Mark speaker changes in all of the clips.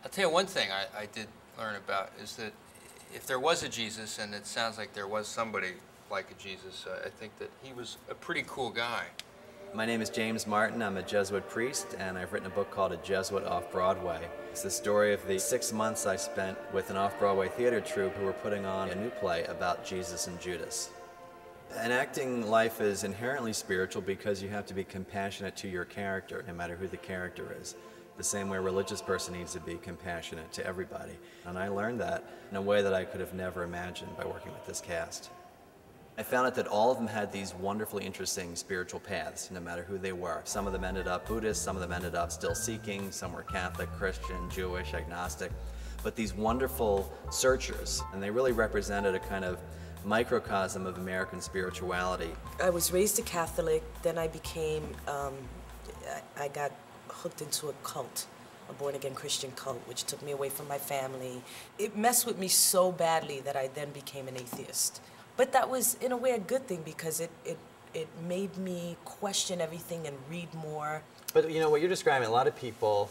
Speaker 1: I'll tell you one thing I did learn about is that if there was a Jesus, and it sounds like there was somebody like a Jesus, I think that he was a pretty cool guy.
Speaker 2: My name is James Martin. I'm a Jesuit priest, and I've written a book called A Jesuit Off-Broadway. It's the story of the 6 months I spent with an off-Broadway theater troupe who were putting on a new play about Jesus and Judas. An acting life is inherently spiritual because you have to be compassionate to your character, no matter who the character is. The same way a religious person needs to be compassionate to everybody. And I learned that in a way that I could have never imagined by working with this cast. I found out that all of them had these wonderfully interesting spiritual paths, no matter who they were. Some of them ended up Buddhist, some of them ended up still seeking, some were Catholic, Christian, Jewish, agnostic, but these wonderful searchers, and they really represented a kind of microcosm of American spirituality.
Speaker 3: I was raised a Catholic, then I became, I got hooked into a cult, a born-again Christian cult, which took me away from my family. It messed with me so badly that I then became an atheist. But that was, in a way, a good thing because it made me question everything and read more.
Speaker 2: But you know, what you're describing, a lot of people,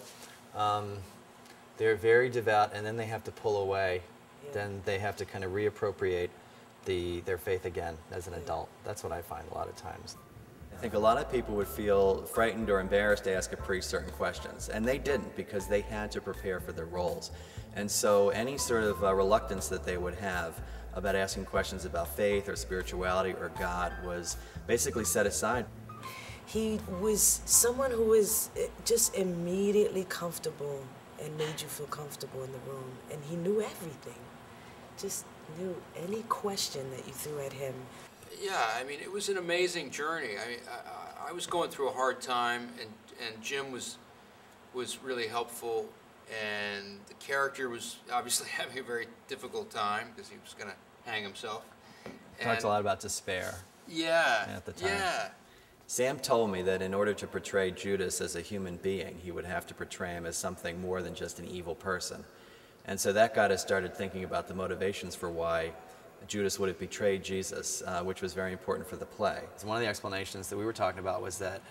Speaker 2: they're very devout and then they have to pull away. Yeah. Then they have to kind of reappropriate their faith again as an adult. That's what I find a lot of times. I think a lot of people would feel frightened or embarrassed to ask a priest certain questions, and they didn't because they had to prepare for their roles. And so any sort of reluctance that they would have about asking questions about faith or spirituality or God was basically set aside.
Speaker 3: He was someone who was just immediately comfortable and made you feel comfortable in the room, and he knew everything. Just knew any question that you threw at him.
Speaker 1: Yeah, I mean, it was an amazing journey. I was going through a hard time, and Jim was really helpful, and the character was obviously having a very difficult time because he was going to hang himself.
Speaker 2: Talks a lot about despair.
Speaker 1: Yeah,
Speaker 2: at the time.
Speaker 1: Yeah.
Speaker 2: Sam told me that in order to portray Judas as a human being, he would have to portray him as something more than just an evil person. And so that got us started thinking about the motivations for why Judas would have betrayed Jesus, which was very important for the play. So one of the explanations that we were talking about was that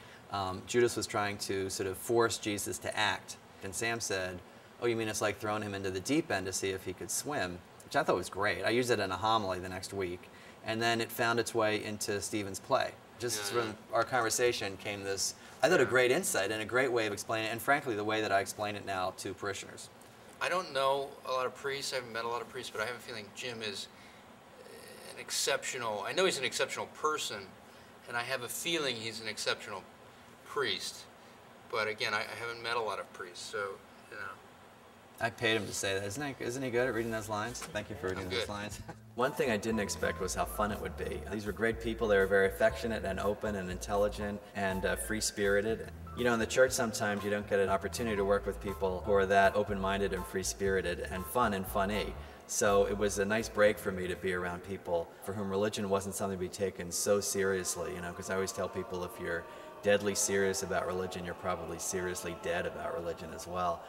Speaker 2: Judas was trying to sort of force Jesus to act. And Sam said, oh, you mean it's like throwing him into the deep end to see if he could swim, which I thought was great. I used it in a homily the next week. And then it found its way into Stephen's play. Just from our conversation came this, I thought, a great insight and a great way of explaining it, and frankly, the way that I explain it now to parishioners.
Speaker 1: I don't know a lot of priests, I haven't met a lot of priests, but I have a feeling Jim is an exceptional, I know he's an exceptional person, and I have a feeling he's an exceptional priest. But again, I haven't met a lot of priests, so, you know.
Speaker 2: I paid him to say that. Isn't he good at reading those lines? Thank you for reading those lines. One thing I didn't expect was how fun it would be. These were great people. They were very affectionate and open and intelligent and free-spirited. You know, in the church sometimes you don't get an opportunity to work with people who are that open-minded and free-spirited and fun and funny. So it was a nice break for me to be around people for whom religion wasn't something to be taken so seriously, you know, because I always tell people if you're deadly serious about religion, you're probably seriously dead about religion as well.